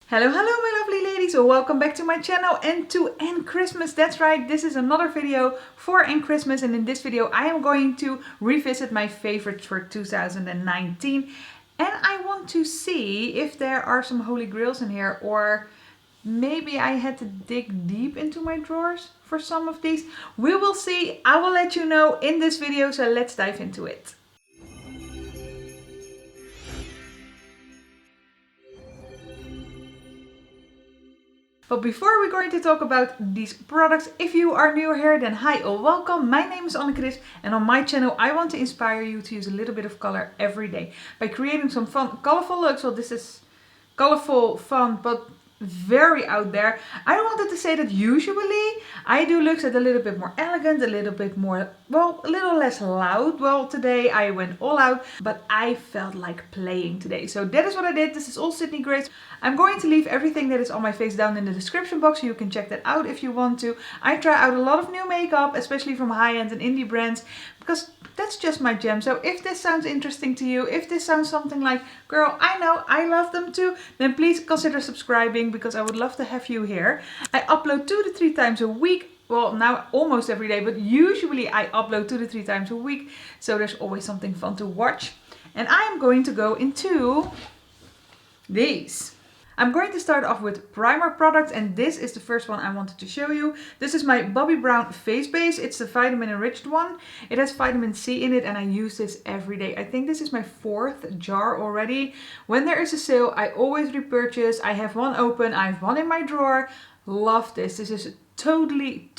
Hello, hello my lovely ladies, welcome back to my channel and to AnneChristmas. That's right, this is another video for AnneChristmas, and in this video I am going to revisit my favorites for 2019, and I want to see if there are some holy grails in here, or maybe I had to dig deep into my drawers for some of these. We will see. I will let you know in this video, so let's dive into it. But before we're going to talk about these products, if you are new here, then hi or welcome. My name is AnneChris, and on my channel I want to inspire you to use a little bit of color every day by creating some fun, colorful looks. Well, this is colorful, fun, but very out there. I wanted to say that usually I do looks that are a little bit more elegant, a little bit more, well, a little less loud. Well, today I went all out, but I felt like playing today. So that is what I did. This is all Sydney Grace. I'm going to leave everything that is on my face down in the description box, so you can check that out if you want to. I try out a lot of new makeup, especially from high-end and indie brands, because that's just my jam. So if this sounds interesting to you, if this sounds something like, girl, I know, I love them too, then please consider subscribing, because I would love to have you here. I upload 2 to 3 times a week. Well, now almost every day, but usually I upload 2 to 3 times a week. So there's always something fun to watch. And I am going to go into these. I'm going to start off with primer products, and this is the first one I wanted to show you. This is my Bobbi Brown face base. It's the vitamin enriched one. It has vitamin C in it, and I use this every day. I think this is my 4th jar already. When there is a sale, I always repurchase. I have one open, I have one in my drawer. Love this. This is totally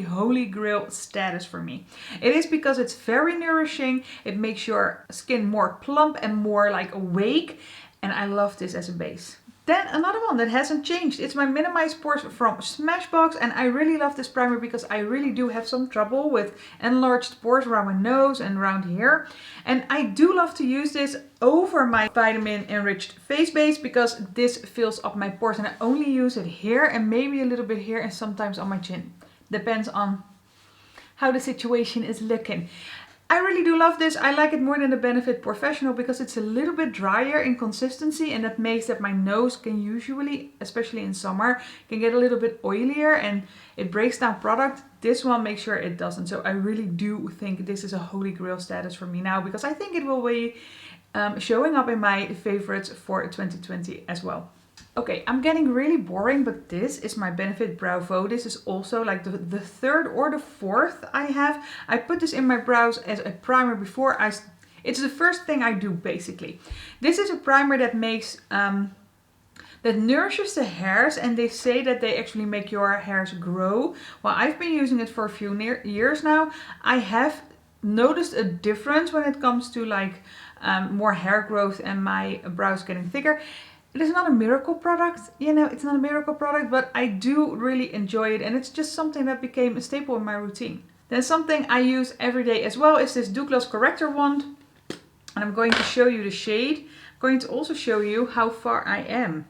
holy grail status for me. It is because it's very nourishing. It makes your skin more plump and more like awake, and I love this as a base. Then another one that hasn't changed. It's my Minimize Pores from Smashbox, and I really love this primer because I really do have some trouble with enlarged pores around my nose and around here. And I do love to use this over my vitamin enriched face base because this fills up my pores, and I only use it here and maybe a little bit here and sometimes on my chin. Depends on how the situation is looking. I really do love this. I like it more than the Benefit Professional because it's a little bit drier in consistency, and that makes that my nose can usually, especially in summer, can get a little bit oilier and it breaks down product. This one makes sure it doesn't. So I really do think this is a holy grail status for me now, because I think it will be showing up in my favorites for 2020 as well. Okay, I'm getting really boring, but this is my Benefit Bravo. This is also like the 3rd or the 4th I have. I put this in my brows as a primer before it's the first thing I do basically. This is a primer that makes, that nourishes the hairs, and they say that they actually make your hairs grow. Well, I've been using it for a few years now. I have noticed a difference when it comes to like more hair growth and my brows getting thicker. It is not a miracle product, you know, it's not a miracle product, but I do really enjoy it, and it's just something that became a staple in my routine. Then something I use every day as well is this Douglas Corrector Wand, and I'm going to show you the shade. I'm going to also show you how far I am.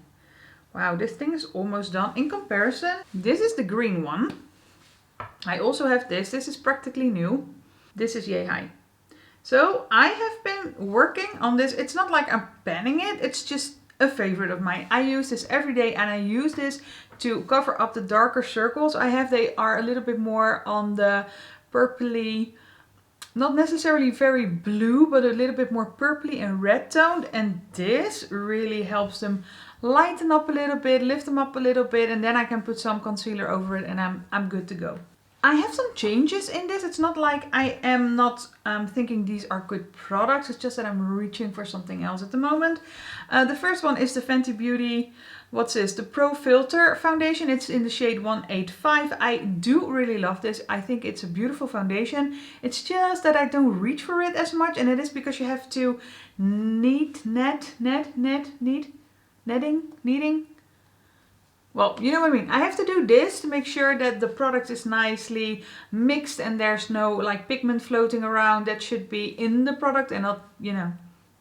Wow, this thing is almost done. In comparison, this is the green one. I also have this. This is practically new. This is yay high. So I have been working on this. It's not like I'm panning it, it's just a favorite of mine. I use this every day, and I use this to cover up the darker circles I have. They are a little bit more on the purpley, not necessarily very blue, but a little bit more purpley and red toned, and this really helps them lighten up a little bit, lift them up a little bit, and then I can put some concealer over it, and I'm good to go. I have some changes in this. It's not like I am not thinking these are good products. It's just that I'm reaching for something else at the moment. The first one is the Fenty Beauty, what's this? The Pro Filter Foundation. It's in the shade 185. I do really love this. I think it's a beautiful foundation. It's just that I don't reach for it as much, and it is because you have to kneading. Well, you know what I mean. I have to do this to make sure that the product is nicely mixed and there's no like pigment floating around that should be in the product and not, you know,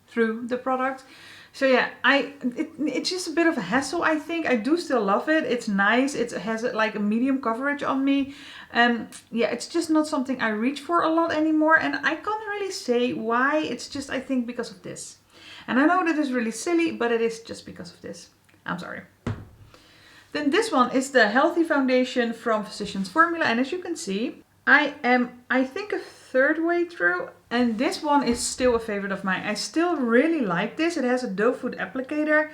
through the product. So yeah, it's just a bit of a hassle, I think. I do still love it. It's nice. It has like a medium coverage on me. Yeah, it's just not something I reach for a lot anymore, and I can't really say why. It's just, I think, because of this. And I know that is really silly, but it is just because of this. I'm sorry. Then this one is the Healthy Foundation from Physicians Formula. And as you can see, I am, I think, a third way through. And this one is still a favorite of mine. I still really like this. It has a doe foot applicator.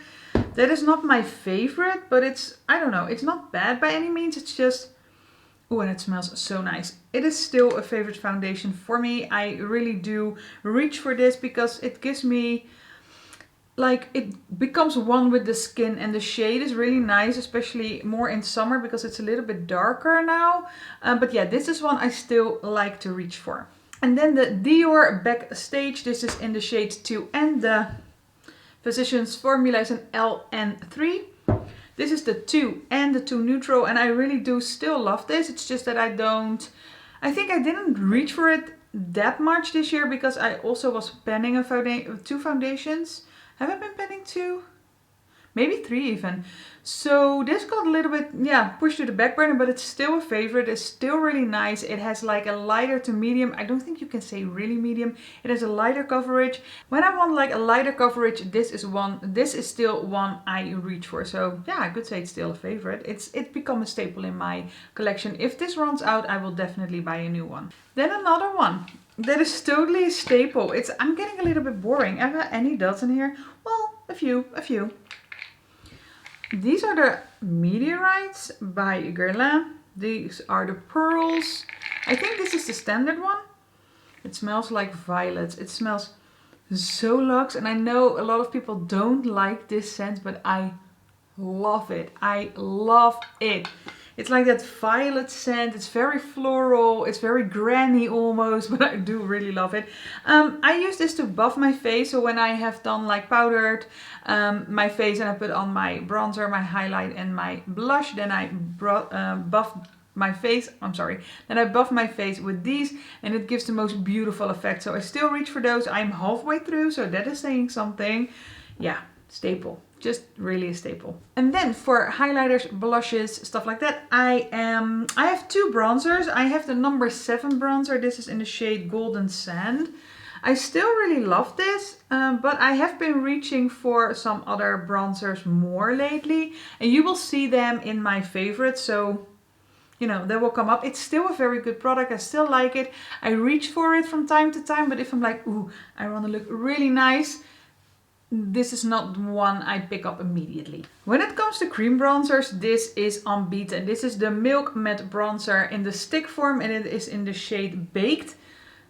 That is not my favorite, but it's, I don't know, it's not bad by any means. It's just, oh, and it smells so nice. It is still a favorite foundation for me. I really do reach for this because it gives me, like, it becomes one with the skin, and the shade is really nice, especially more in summer because it's a little bit darker now. But yeah, this is one I still like to reach for. And then the Dior Backstage. This is in the shade 2 and the Physicians Formula is an LN3. This is the 2 and the 2 neutral, and I really do still love this. It's just that I think I didn't reach for it that much this year because I also was penning two foundations. Have I been penning 2? Maybe 3 even. So this got a little bit, yeah, pushed to the back burner, but it's still a favorite. It's still really nice. It has like a lighter to medium. I don't think you can say really medium. It has a lighter coverage. When I want like a lighter coverage, this is still one I reach for. So yeah, I could say it's still a favorite. It's become a staple in my collection. If this runs out, I will definitely buy a new one. Then another one that is totally a staple. I'm getting a little bit boring. Have I got any dots in here? Well, a few. These are the Meteorites by Guerlain. These are the pearls. I think this is the standard one. It smells like violets. It smells so luxe, and I know a lot of people don't like this scent, but I love it. I love it. It's like that violet scent. It's very floral. It's very granny almost, but I do really love it. I use this to buff my face. So when I have done like powdered my face and I put on my bronzer, my highlight and my blush, then I buff my face. Then I buff my face with these, and it gives the most beautiful effect. So I still reach for those. I'm halfway through, so that is saying something. Yeah, staple. Just really a staple. And then for highlighters, blushes, stuff like that, I have 2 bronzers. I have the number 7 bronzer. This is in the shade Golden Sand. I still really love this, but I have been reaching for some other bronzers more lately, and you will see them in my favorites. So, you know, they will come up. It's still a very good product. I still like it. I reach for it from time to time, but if I'm like, ooh, I want to look really nice, this is not one I pick up immediately. When it comes to cream bronzers, this is unbeaten. This is the Milk Matte Bronzer in the stick form, and it is in the shade Baked.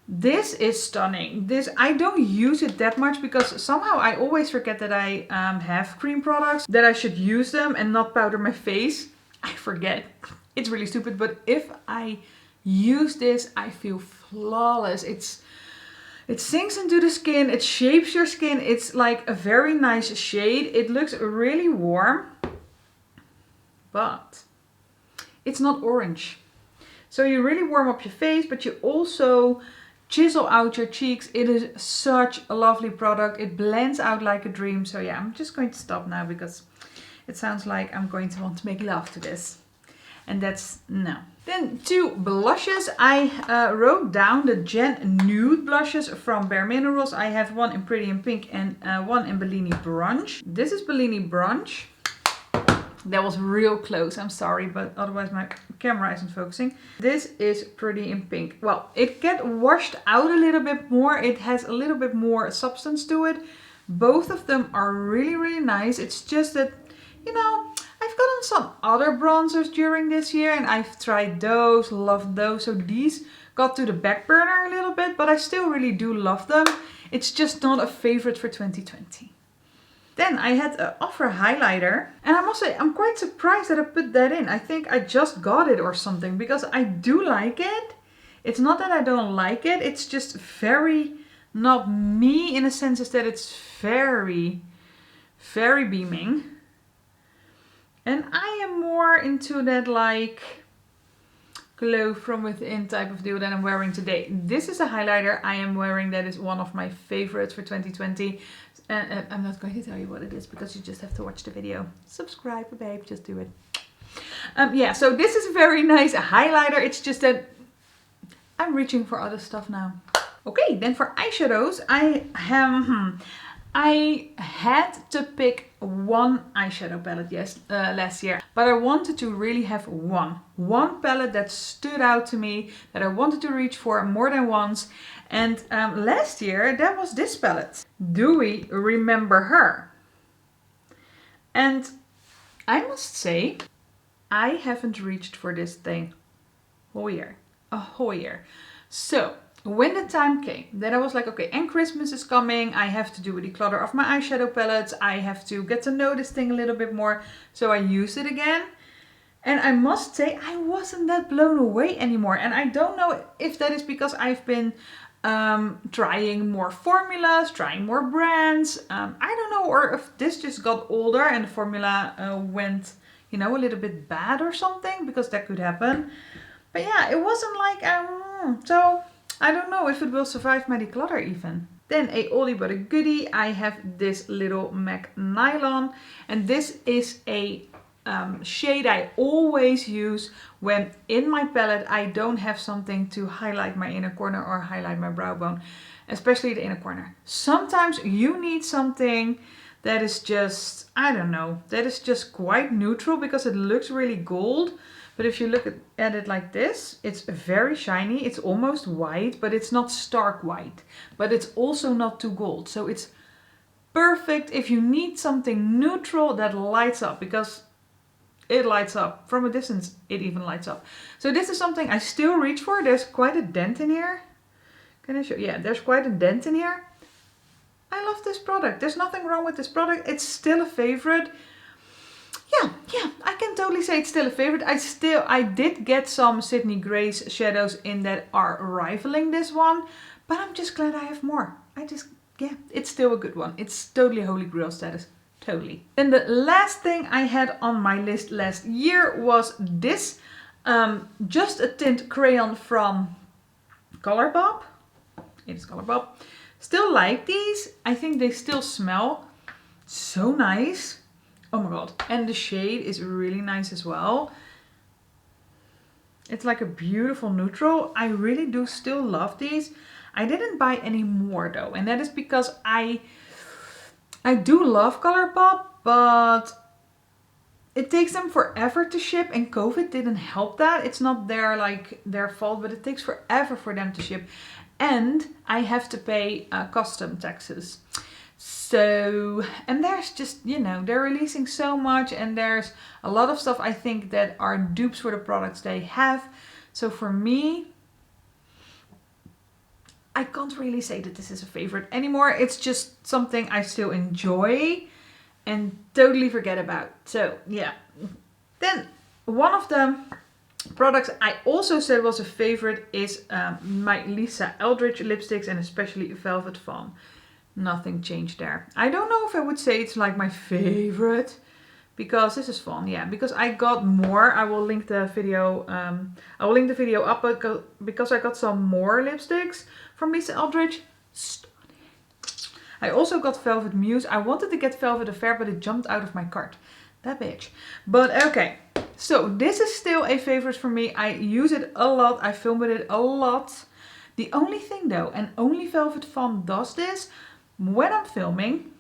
This is stunning. I don't use it that much because somehow I always forget that I have cream products, that I should use them and not powder my face. I forget. It's really stupid, but if I use this, I feel flawless. It sinks into the skin, it shapes your skin, it's like a very nice shade. It looks really warm, but it's not orange. So you really warm up your face, but you also chisel out your cheeks. It is such a lovely product. It blends out like a dream. So yeah, I'm just going to stop now because it sounds like I'm going to want to make love to this. And that's no. Then 2 blushes. I wrote down the Gen Nude Blushes from Bareminerals. I have one in Pretty in Pink and one in Bellini Brunch. This is Bellini Brunch. That was real close, I'm sorry, but otherwise my camera isn't focusing. This is Pretty in Pink. Well, it gets washed out a little bit more. It has a little bit more substance to it. Both of them are really, really nice. It's just that, you know, I've gotten some other bronzers during this year and I've tried those, loved those. So these got to the back burner a little bit, but I still really do love them. It's just not a favorite for 2020. Then I had an offer highlighter, and I must say I'm quite surprised that I put that in. I think I just got it or something because I do like it. It's not that I don't like it, it's just very not me in a sense is that it's very, very beaming. And I am more into that like glow from within type of deal that I'm wearing today. This is a highlighter I am wearing that is one of my favorites for 2020. And I'm not going to tell you what it is because you just have to watch the video. Subscribe, babe, just do it. Yeah, so this is a very nice highlighter. It's just that I'm reaching for other stuff now. Okay, then for eyeshadows, I I had to pick one eyeshadow palette last year, but I wanted to really have one palette that stood out to me, that I wanted to reach for more than once. And last year that was this palette. Do we remember her? And I must say, I haven't reached for this thing a whole year. So when the time came, then I was like, okay, AnneChristmas is coming. I have to do a declutter of my eyeshadow palettes. I have to get to know this thing a little bit more. So I used it again. And I must say, I wasn't that blown away anymore. And I don't know if that is because I've been trying more formulas, trying more brands. I don't know, or if this just got older and the formula went, you know, a little bit bad or something, because that could happen. But yeah, it wasn't like, so I don't know if it will survive my declutter even. Then a oldie but a goodie, I have this little MAC Nylon, and this is a shade I always use when in my palette I don't have something to highlight my inner corner or highlight my brow bone, especially the inner corner. Sometimes you need something that is just, I don't know, that is just quite neutral because it looks really gold. But if you look at it like this, it's very shiny. It's almost white, but it's not stark white. But it's also not too gold. So it's perfect if you need something neutral that lights up, because it lights up. From a distance, it even lights up. So this is something I still reach for. There's quite a dent in here. Can I show? Yeah, there's quite a dent in here. I love this product. There's nothing wrong with this product. It's still a favorite. Yeah, I can totally say it's still a favorite. I did get some Sydney Grace shadows in that are rivaling this one, but I'm just glad I have more. Yeah, it's still a good one. It's totally holy grail status. Totally. And the last thing I had on my list last year was this Just a Tint crayon from Colourpop. It is Colourpop. Still like these. I think they still smell so nice. Oh my god. And the shade is really nice as well. It's like a beautiful neutral. I really do still love these. I didn't buy any more though. And that is because I do love Colourpop, but it takes them forever to ship, and COVID didn't help that. It's not their fault, but it takes forever for them to ship. And I have to pay custom taxes. So, and there's just, you know, they're releasing so much, and there's a lot of stuff I think that are dupes for the products they have. So for me, I can't really say that this is a favorite anymore. It's just something I still enjoy and totally forget about. So yeah. Then one of the products I also said was a favorite is my Lisa Eldridge lipsticks, and especially Velvet Fawn. Nothing changed there. I don't know if I would say it's like my favorite, because this is fun. Yeah, because I got more. I will link the video. I will link the video up because I got some more lipsticks from Lisa Eldridge. Stunning. I also got Velvet Muse. I wanted to get Velvet Affair, but it jumped out of my cart. That bitch. But okay. So this is still a favorite for me. I use it a lot. I film with it a lot. The only thing though, and only Velvet Fawn does this, when I'm filming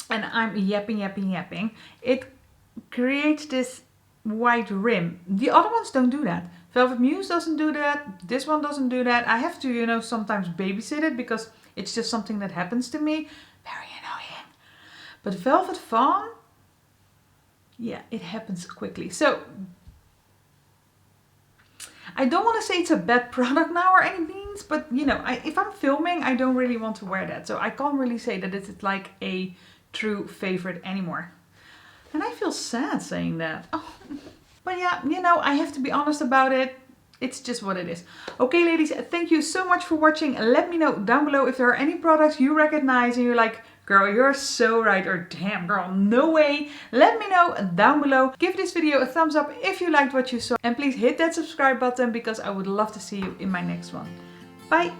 and I'm yapping, it creates this white rim. The other ones don't do that. Velvet Muse doesn't do that. This one doesn't do that. I have to, you know, sometimes babysit it because it's just something that happens to me. Very annoying. But Velvet Fawn, yeah, it happens quickly. So I don't want to say it's a bad product now or any means, but you know, if I'm filming, I don't really want to wear that. So I can't really say that it's like a true favorite anymore. And I feel sad saying that. Oh. But yeah, you know, I have to be honest about it. It's just what it is. Okay, ladies, thank you so much for watching. Let me know down below if there are any products you recognize and you're like, girl, you're so right, or damn girl, no way. Let me know down below. Give this video a thumbs up if you liked what you saw. And please hit that subscribe button because I would love to see you in my next one. Bye!